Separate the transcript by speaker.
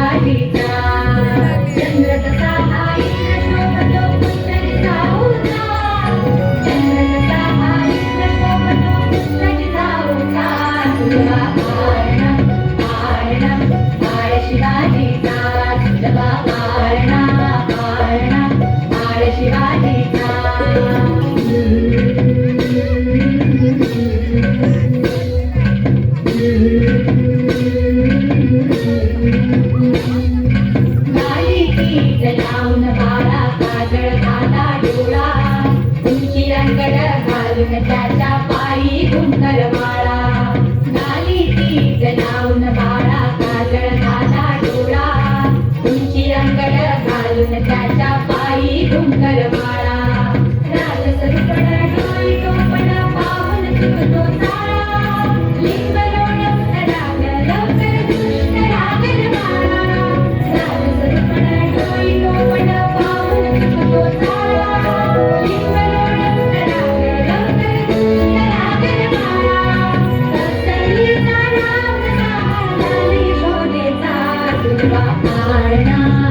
Speaker 1: शिवाजीचा चंद्र कसा आईला शोभतो पुष्कळी जाऊचा चंद्र कसा आईला शोभतो पुष्कळी जाऊचा तुझा आळणा आळ शिवाजीचा तुझा आळणा आळ शिवाजीचा लावून बाळा काजळ घाला डोळा उंची रंगड घालून त्याच्या पायी घुंगर माळा नाली तीच लावून बाळा काजळ घाला डोळा उंची रंगड घालून त्याच्या पायी घुंगर माळा राजसरुपण डोळी टोपण पाहून चुकतो साळा लिंग लोळवून लागलं लवकर दुष्ट लागल बाळा राजसरुपण डोळी टोपण पाहून चुकतो साळा लिंग लोळवून लागलं लवकर दुष्ट लागल बाळा कौसल्यीचा राम झाला यशोदेचा तुझा आळणा